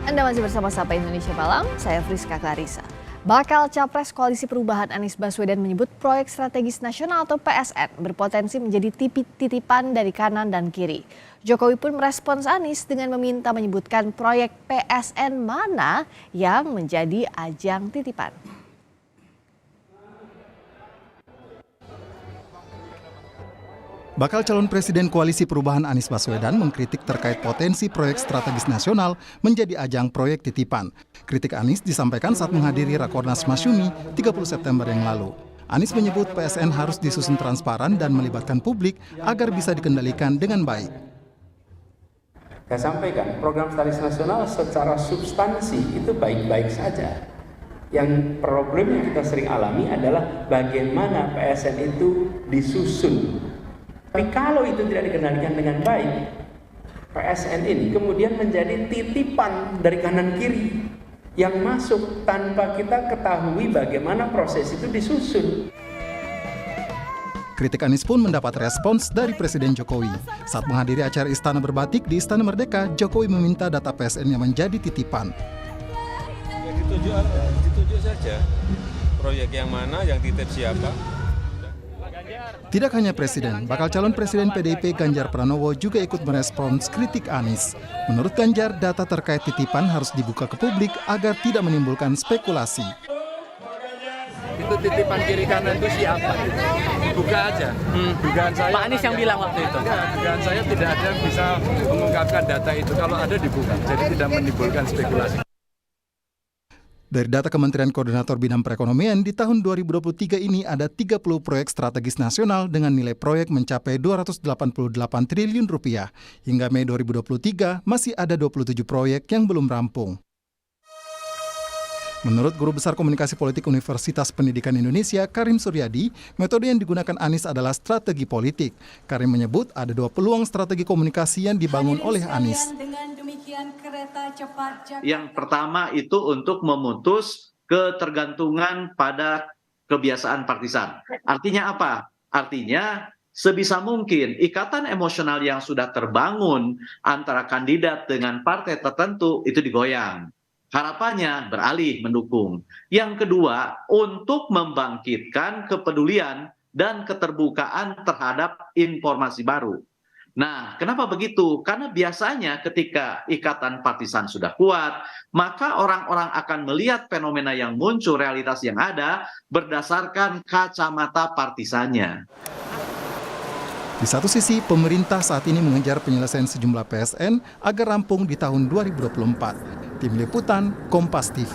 Anda masih bersama Sapa Indonesia Malam, saya Friska Clarissa. Bakal Capres Koalisi Perubahan Anies Baswedan menyebut proyek strategis nasional atau PSN berpotensi menjadi titipan dari kanan dan kiri. Jokowi pun merespons Anies dengan meminta menyebutkan proyek PSN mana yang menjadi ajang titipan. Bakal calon Presiden Koalisi Perubahan Anies Baswedan mengkritik terkait potensi proyek strategis nasional menjadi ajang proyek titipan. Kritik Anies disampaikan saat menghadiri Rakornas Masyumi 30 September yang lalu. Anies menyebut PSN harus disusun transparan dan melibatkan publik agar bisa dikendalikan dengan baik. Saya sampaikan program strategis nasional secara substansi itu baik-baik saja. Yang problem yang kita sering alami adalah bagaimana PSN itu disusun. Tapi kalau itu tidak dikendalikan dengan baik, PSN ini kemudian menjadi titipan dari kanan kiri yang masuk tanpa kita ketahui bagaimana proses itu disusun. Kritik Anies pun mendapat respons dari Presiden Jokowi. Saat menghadiri acara Istana Berbatik di Istana Merdeka, Jokowi meminta data PSN yang menjadi titipan. Ya, ditunjuk saja proyek yang mana, yang titip siapa. Tidak hanya Presiden, bakal calon Presiden PDIP Ganjar Pranowo juga ikut merespons kritik Anies. Menurut Ganjar, data terkait titipan harus dibuka ke publik agar tidak menimbulkan spekulasi. Itu titipan kiri kanan itu siapa? Dibuka aja. Dugaan saya. Pak Anies yang bilang waktu itu. Enggak, dugaan saya tidak ada yang bisa mengungkapkan data itu. Kalau ada dibuka, jadi tidak menimbulkan spekulasi. Dari data Kementerian Koordinator Bidang Perekonomian, di tahun 2023 ini ada 30 proyek strategis nasional dengan nilai proyek mencapai Rp288 triliun. Hingga Mei 2023, masih ada 27 proyek yang belum rampung. Menurut Guru Besar Komunikasi Politik Universitas Pendidikan Indonesia, Karim Suryadi, metode yang digunakan Anies adalah strategi politik. Karim menyebut ada dua peluang strategi komunikasi yang dibangun oleh Anies. Yang pertama itu untuk memutus ketergantungan pada kebiasaan partisan. Artinya apa? Artinya sebisa mungkin ikatan emosional yang sudah terbangun antara kandidat dengan partai tertentu itu digoyang. Harapannya beralih mendukung. Yang kedua, untuk membangkitkan kepedulian dan keterbukaan terhadap informasi baru. Nah, kenapa begitu? Karena biasanya ketika ikatan partisan sudah kuat, maka orang-orang akan melihat fenomena yang muncul, realitas yang ada, berdasarkan kacamata partisannya. Di satu sisi, pemerintah saat ini mengejar penyelesaian sejumlah PSN agar rampung di tahun 2024. Tim Liputan, Kompas TV.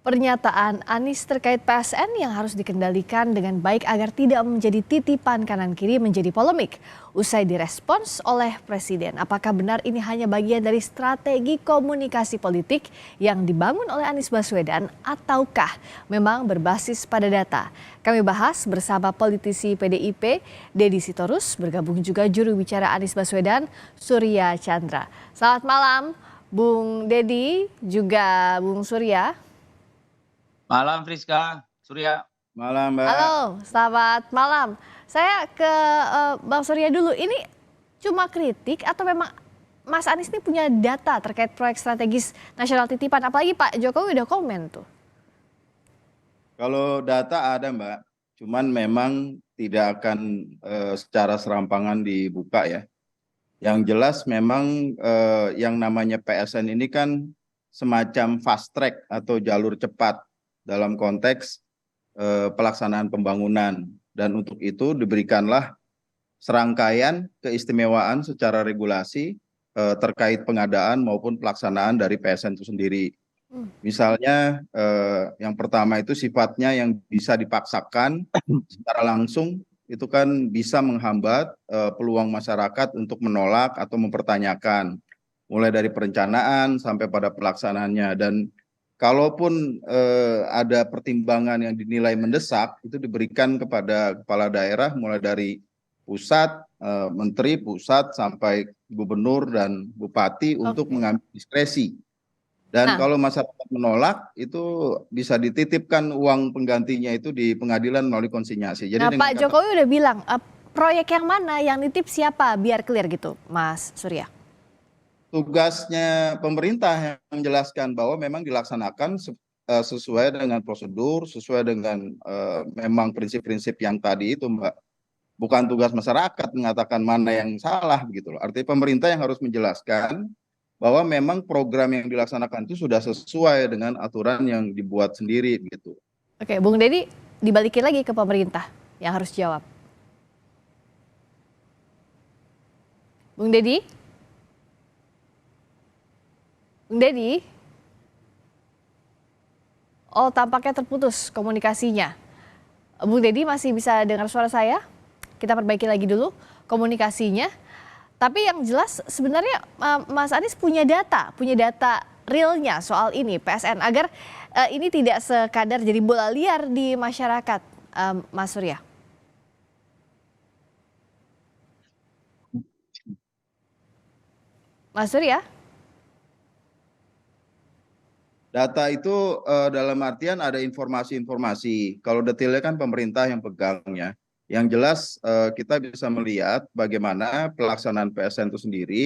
Pernyataan Anies terkait PSN yang harus dikendalikan dengan baik agar tidak menjadi titipan kanan kiri menjadi polemik. Usai direspons oleh Presiden, apakah benar ini hanya bagian dari strategi komunikasi politik yang dibangun oleh Anies Baswedan ataukah memang berbasis pada data? Kami bahas bersama politisi PDIP, Deddy Sitorus, bergabung juga juru bicara Anies Baswedan, Surya Chandra. Selamat malam, Bung Deddy, juga Bung Surya. Malam Friska, Surya. Malam, Mbak. Halo, selamat malam. Saya ke Bang Surya dulu. Ini cuma kritik atau memang Mas Anies ini punya data terkait proyek strategis nasional titipan? Apalagi Pak Jokowi udah komen tuh. Kalau data ada, Mbak. Cuman memang tidak akan secara serampangan dibuka ya. Yang jelas memang yang namanya PSN ini kan semacam fast track atau jalur cepat dalam konteks pelaksanaan pembangunan, dan untuk itu diberikanlah serangkaian keistimewaan secara regulasi terkait pengadaan maupun pelaksanaan dari PSN itu sendiri. Misalnya yang pertama itu sifatnya yang bisa dipaksakan secara langsung, itu kan bisa menghambat peluang masyarakat untuk menolak atau mempertanyakan, mulai dari perencanaan sampai pada pelaksanaannya. Dan kalaupun ada pertimbangan yang dinilai mendesak, itu diberikan kepada kepala daerah mulai dari pusat, menteri pusat sampai gubernur dan bupati untuk mengambil diskresi. Dan kalau masyarakat menolak, itu bisa dititipkan uang penggantinya itu di pengadilan melalui konsinyasi. Jadi Pak Jokowi udah bilang proyek yang mana yang nitip siapa biar clear gitu, Mas Surya. tugasnya pemerintah yang menjelaskan bahwa memang dilaksanakan sesuai dengan prosedur, sesuai dengan memang prinsip-prinsip yang tadi itu, Mbak. Bukan tugas masyarakat mengatakan mana yang salah begitu loh. Artinya pemerintah yang harus menjelaskan bahwa memang program yang dilaksanakan itu sudah sesuai dengan aturan yang dibuat sendiri gitu. Oke, Bung Dedi, dibalikin lagi ke pemerintah yang harus jawab. Bung Dedi? Bung Dedi? Oh, tampaknya terputus komunikasinya. Bung Dedi masih bisa dengar suara saya? Kita perbaiki lagi dulu komunikasinya. Tapi yang jelas sebenarnya Mas Anies punya data realnya soal ini PSN agar ini tidak sekadar jadi bola liar di masyarakat, Mas Surya. Mas Surya? Data itu dalam artian ada informasi-informasi. Kalau detailnya kan pemerintah yang pegangnya. Yang jelas kita bisa melihat bagaimana pelaksanaan PSN itu sendiri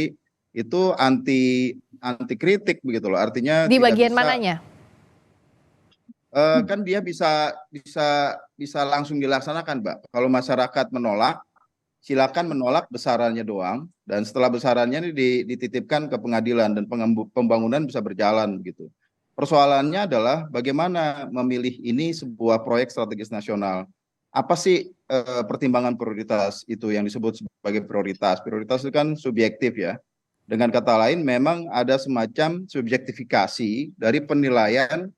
itu anti kritik begitu loh. Artinya Di tidak bagian bisa, mananya? kan dia bisa langsung dilaksanakan, Mbak. Kalau masyarakat menolak, silakan menolak besarannya doang, dan setelah besarannya ini dititipkan ke pengadilan dan pembangunan bisa berjalan begitu. Persoalannya adalah bagaimana memilih ini sebuah proyek strategis nasional. Apa sih pertimbangan prioritas itu yang disebut sebagai prioritas? Prioritas itu kan subjektif ya. Dengan kata lain memang ada semacam subjektifikasi dari penilaian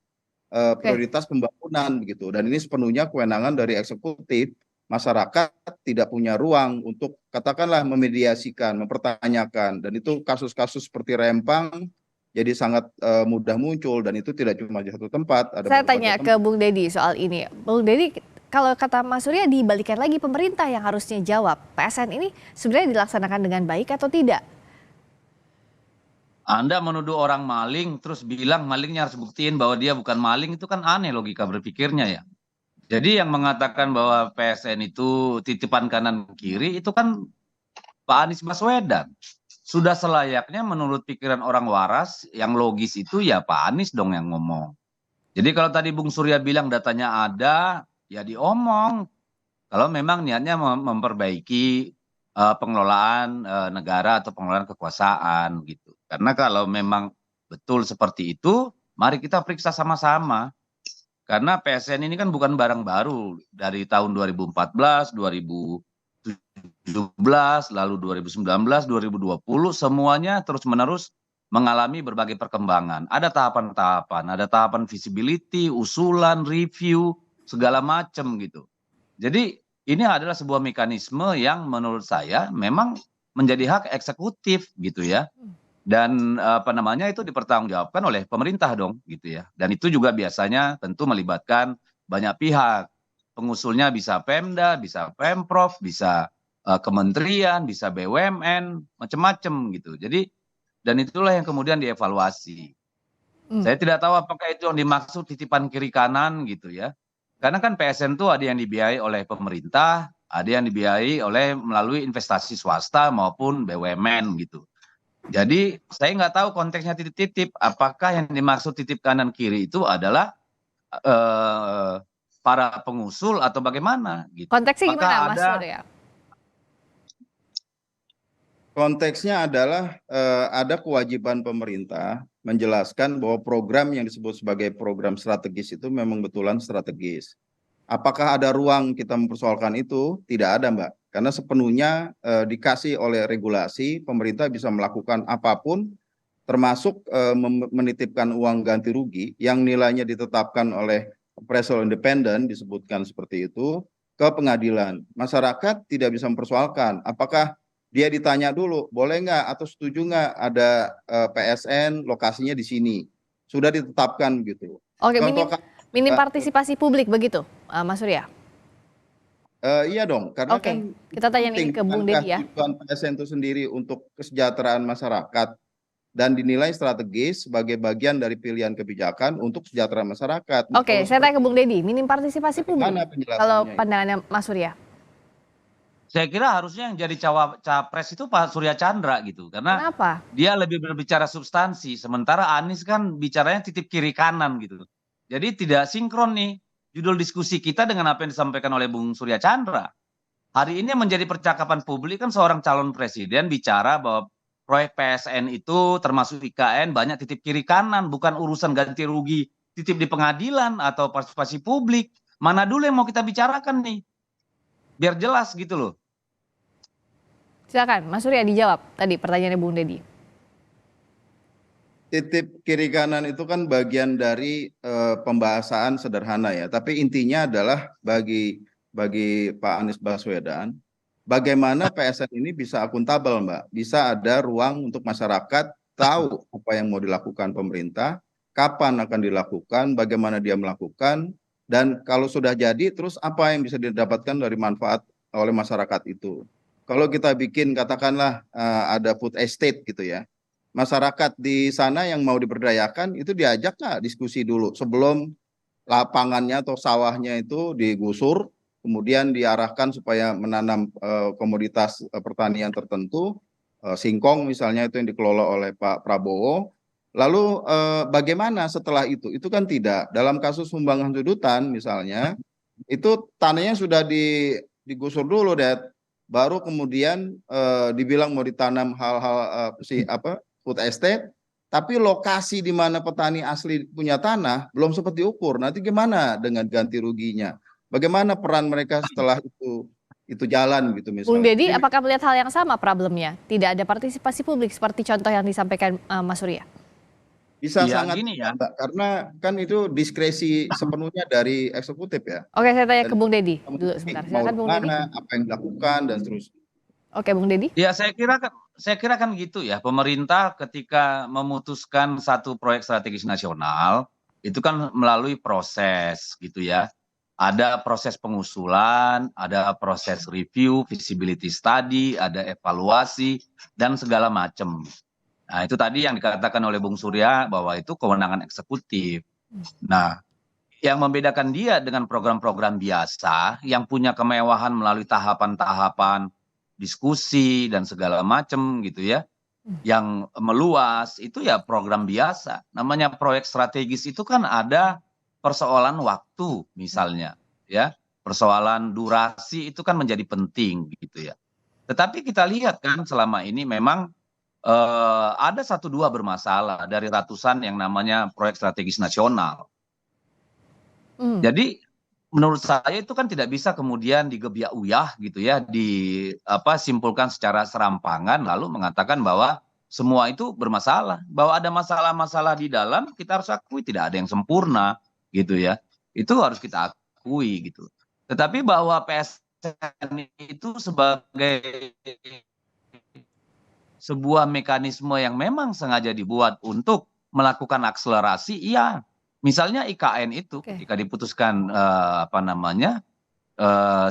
prioritas pembangunan begitu. Dan ini sepenuhnya kewenangan dari eksekutif. Masyarakat tidak punya ruang untuk katakanlah memediasikan, mempertanyakan. Dan itu kasus-kasus seperti Rempang jadi sangat mudah muncul, dan itu tidak cuma di satu tempat. Saya tanya ke Bung Dedi soal ini. Bung Dedi, kalau kata Mas Surya dibalikan lagi pemerintah yang harusnya jawab. PSN ini sebenarnya dilaksanakan dengan baik atau tidak? Anda menuduh orang maling terus bilang malingnya harus buktiin bahwa dia bukan maling, itu kan aneh logika berpikirnya ya. Jadi yang mengatakan bahwa PSN itu titipan kanan kiri itu kan Pak Anies Baswedan. Sudah selayaknya menurut pikiran orang waras yang logis itu ya Pak Anies dong yang ngomong. Jadi kalau tadi Bung Surya bilang datanya ada, ya diomong. Kalau memang niatnya memperbaiki pengelolaan negara atau pengelolaan kekuasaan gitu. Karena kalau memang betul seperti itu, mari kita periksa sama-sama. Karena PSN ini kan bukan barang baru dari tahun 2014, 2017, lalu 2019, 2020 semuanya terus-menerus mengalami berbagai perkembangan. Ada tahapan-tahapan, ada tahapan visibility, usulan, review, segala macam gitu. Jadi ini adalah sebuah mekanisme yang menurut saya memang menjadi hak eksekutif gitu ya. Dan itu dipertanggungjawabkan oleh pemerintah dong gitu ya. Dan itu juga biasanya tentu melibatkan banyak pihak. Pengusulnya bisa Pemda, bisa Pemprov, bisa kementerian, bisa BUMN, macam-macam gitu. Jadi dan itulah yang kemudian dievaluasi. Saya tidak tahu apakah itu yang dimaksud titipan kiri kanan gitu ya. Karena kan PSN itu ada yang dibiayai oleh pemerintah, ada yang dibiayai melalui investasi swasta maupun BUMN gitu. Jadi saya nggak tahu konteksnya titip-titip, apakah yang dimaksud titip kanan kiri itu adalah para pengusul atau bagaimana gitu. Konteksnya gimana Mas Surya? Konteksnya adalah ada kewajiban pemerintah menjelaskan bahwa program yang disebut sebagai program strategis itu memang betulan strategis. Apakah ada ruang kita mempersoalkan itu? Tidak ada, Mbak. Karena sepenuhnya dikasih oleh regulasi, pemerintah bisa melakukan apapun, termasuk menitipkan uang ganti rugi yang nilainya ditetapkan oleh appraisal independen, disebutkan seperti itu, ke pengadilan. Masyarakat tidak bisa mempersoalkan apakah dia ditanya dulu, boleh nggak atau setuju nggak ada PSN lokasinya di sini. Sudah ditetapkan gitu. Oke, minim partisipasi publik begitu, Mas Surya? Iya dong, karena kan kita tanya nih ke Bung Dedi ya. Tujuan PSN itu sendiri untuk kesejahteraan masyarakat dan dinilai strategis sebagai bagian dari pilihan kebijakan untuk kesejahteraan masyarakat. Oke, saya tanya ke Bung Dedi, minim partisipasi publik kalau pandangannya Mas Surya. Saya kira harusnya yang jadi capres itu Pak Surya Chandra gitu, karena Kenapa? dia lebih berbicara substansi, sementara Anies kan bicaranya titip kiri kanan gitu. Jadi tidak sinkron nih judul diskusi kita dengan apa yang disampaikan oleh Bung Surya Chandra. Hari ini menjadi percakapan publik kan seorang calon presiden bicara bahwa proyek PSN itu termasuk IKN banyak titip kiri kanan, bukan urusan ganti rugi titip di pengadilan atau partisipasi publik. Mana dulu yang mau kita bicarakan nih? Biar jelas gitu loh. Silakan Mas Surya dijawab tadi pertanyaannya Bung Deddy. Titip kiri kanan itu kan bagian dari pembahasan sederhana ya, tapi intinya adalah bagi Pak Anies Baswedan, bagaimana PSN ini bisa akuntabel, Mbak, bisa ada ruang untuk masyarakat tahu apa yang mau dilakukan pemerintah, kapan akan dilakukan, bagaimana dia melakukan, dan kalau sudah jadi, terus apa yang bisa didapatkan dari manfaat oleh masyarakat itu. Kalau kita bikin katakanlah ada food estate gitu ya, masyarakat di sana yang mau diberdayakan itu diajak nggak diskusi dulu sebelum lapangannya atau sawahnya itu digusur, kemudian diarahkan supaya menanam komoditas pertanian tertentu, singkong misalnya itu yang dikelola oleh Pak Prabowo. Lalu bagaimana setelah itu? Itu kan tidak. Dalam kasus sumbangan sudutan misalnya, itu tanahnya sudah digusur dulu, deh. Baru kemudian dibilang mau ditanam hal-hal food estate, tapi lokasi di mana petani asli punya tanah belum sempat diukur. Nanti gimana dengan ganti ruginya? Bagaimana peran mereka setelah itu jalan gitu misalnya. Bung Deddy, apakah melihat hal yang sama problemnya? Tidak ada partisipasi publik seperti contoh yang disampaikan Mas Surya? Bisa Ya, sangat gini ya. Mbak, karena kan itu diskresi sepenuhnya dari eksekutif ya. Oke, saya tanya Dan ke Bung Deddy dulu sebentar. mau Silakan Bung Deddy. mana, apa yang dilakukan dan seterusnya. Oke, Bung Deddy. Ya, saya kira kan gitu ya. Pemerintah ketika memutuskan satu proyek strategis nasional itu kan melalui proses gitu ya. Ada proses pengusulan, ada proses review, feasibility study, ada evaluasi dan segala macam. Nah, itu tadi yang dikatakan oleh Bung Surya bahwa itu kewenangan eksekutif. Nah, yang membedakan dia dengan program-program biasa yang punya kemewahan melalui tahapan-tahapan diskusi dan segala macam gitu ya, yang meluas itu ya program biasa. Namanya proyek strategis itu kan ada persoalan waktu misalnya, ya, persoalan durasi itu kan menjadi penting gitu ya. Tetapi kita lihat kan selama ini memang ada 1-2 bermasalah dari ratusan yang namanya proyek strategis nasional. Jadi menurut saya itu kan tidak bisa kemudian digebiak-uyah gitu ya, simpulkan secara serampangan lalu mengatakan bahwa semua itu bermasalah, bahwa ada masalah-masalah di dalam, kita harus akui tidak ada yang sempurna gitu ya. Itu harus kita akui gitu. Tetapi bahwa PSN itu sebagai sebuah mekanisme yang memang sengaja dibuat untuk melakukan akselerasi, iya. Misalnya IKN itu ketika diputuskan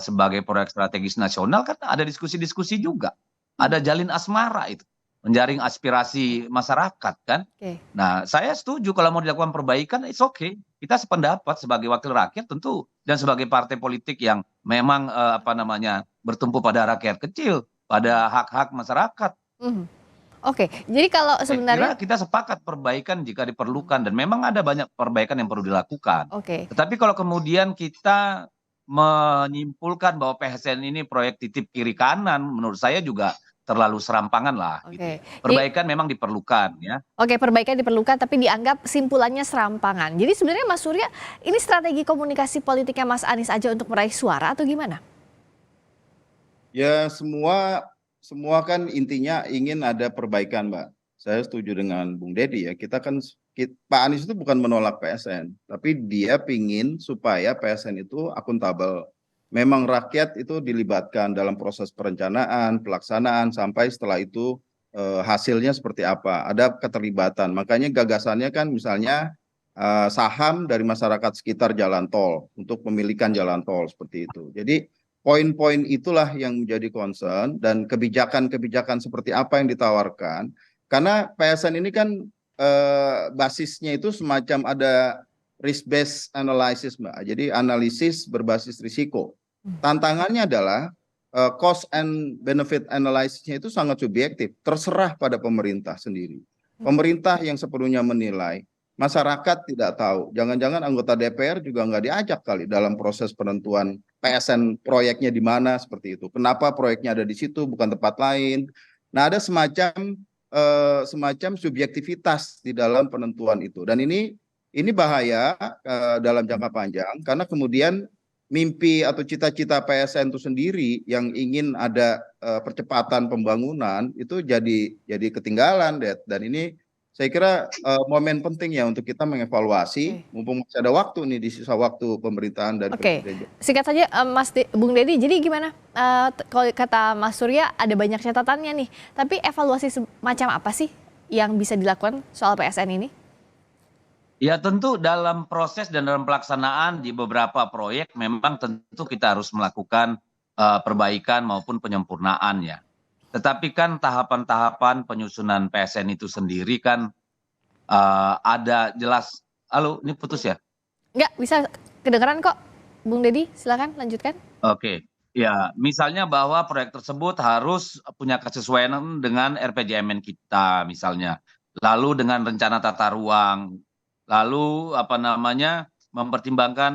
sebagai proyek strategis nasional kan ada diskusi-diskusi juga. Ada jalin asmara itu, menjaring aspirasi masyarakat kan. Nah, saya setuju kalau mau dilakukan perbaikan, it's okay. Kita sependapat sebagai wakil rakyat tentu dan sebagai partai politik yang memang bertumpu pada rakyat kecil, pada hak-hak masyarakat. Oke, jadi kalau sebenarnya kita sepakat perbaikan jika diperlukan dan memang ada banyak perbaikan yang perlu dilakukan. Tetapi kalau kemudian kita menyimpulkan bahwa PSN ini proyek titip kiri kanan, menurut saya juga terlalu serampangan lah. Gitu. Perbaikan memang diperlukan ya. Oke, perbaikan diperlukan tapi dianggap simpulannya serampangan. Jadi sebenarnya Mas Surya, ini strategi komunikasi politiknya Mas Anies aja untuk meraih suara atau gimana? Ya semua kan intinya ingin ada perbaikan, Mbak. Saya setuju dengan Bung Deddy ya. Pak Anies itu bukan menolak PSN, tapi dia pingin supaya PSN itu akuntabel. Memang rakyat itu dilibatkan dalam proses perencanaan, pelaksanaan, sampai setelah itu hasilnya seperti apa. Ada keterlibatan. Makanya gagasannya kan misalnya saham dari masyarakat sekitar jalan tol untuk pemilikan jalan tol seperti itu. Jadi poin-poin itulah yang menjadi concern dan kebijakan-kebijakan seperti apa yang ditawarkan. Karena PSN ini kan basisnya itu semacam ada risk-based analysis, Mbak. Jadi analisis berbasis risiko. Tantangannya adalah cost and benefit analysis-nya itu sangat subjektif, terserah pada pemerintah sendiri. Pemerintah yang sepenuhnya menilai, masyarakat tidak tahu. Jangan-jangan anggota DPR juga nggak diajak kali dalam proses penentuan PSN proyeknya di mana seperti itu. Kenapa proyeknya ada di situ bukan tempat lain? Nah, ada semacam subjektivitas di dalam penentuan itu. Dan ini bahaya dalam jangka panjang karena kemudian mimpi atau cita-cita PSN itu sendiri yang ingin ada percepatan pembangunan itu jadi ketinggalan, dan ini saya kira momen penting ya untuk kita mengevaluasi, mumpung masih ada waktu nih di sisa waktu pemerintahan dari Presiden. Singkat saja Bung Deddy, jadi gimana? Kalau kata Mas Surya ada banyak catatannya nih, tapi evaluasi semacam apa sih yang bisa dilakukan soal PSN ini? Ya tentu dalam proses dan dalam pelaksanaan di beberapa proyek memang tentu kita harus melakukan perbaikan maupun penyempurnaan ya. Tetapi kan tahapan-tahapan penyusunan PSN itu sendiri kan ada jelas. Halo, ini putus ya? Enggak, bisa kedengeran kok. Bung Deddy, silakan lanjutkan. Oke. Ya, misalnya bahwa proyek tersebut harus punya kesesuaian dengan RPJMN kita misalnya. Lalu dengan rencana tata ruang. Lalu mempertimbangkan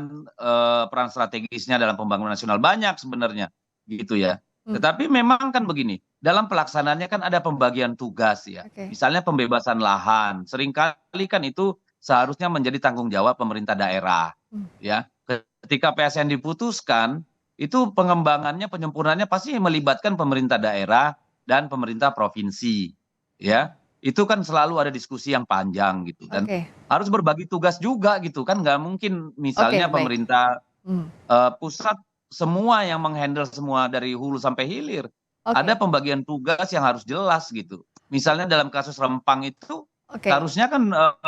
peran strategisnya dalam pembangunan nasional, banyak sebenarnya gitu ya. Tetapi memang kan begini, dalam pelaksanaannya kan ada pembagian tugas ya. Misalnya pembebasan lahan, seringkali kan itu seharusnya menjadi tanggung jawab pemerintah daerah ya. Ketika PSN diputuskan, itu pengembangannya, penyempurnaannya pasti melibatkan pemerintah daerah dan pemerintah provinsi ya. Itu kan selalu ada diskusi yang panjang gitu, dan harus berbagi tugas juga gitu kan, nggak mungkin misalnya pemerintah pusat semua yang menghandle semua dari hulu sampai hilir. Ada pembagian tugas yang harus jelas gitu. Misalnya dalam kasus Rempang itu harusnya kan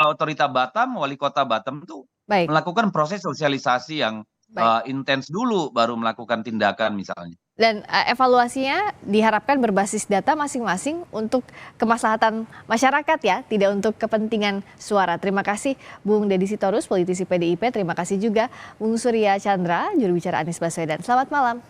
otorita Batam, wali kota Batam itu melakukan proses sosialisasi yang intens dulu baru melakukan tindakan misalnya. Dan evaluasinya diharapkan berbasis data masing-masing untuk kemaslahatan masyarakat ya, tidak untuk kepentingan suara. Terima kasih Bung Deddy Sitorus, politisi PDIP. Terima kasih juga Bung Surya Chandra, juru bicara Anies Baswedan. Selamat malam.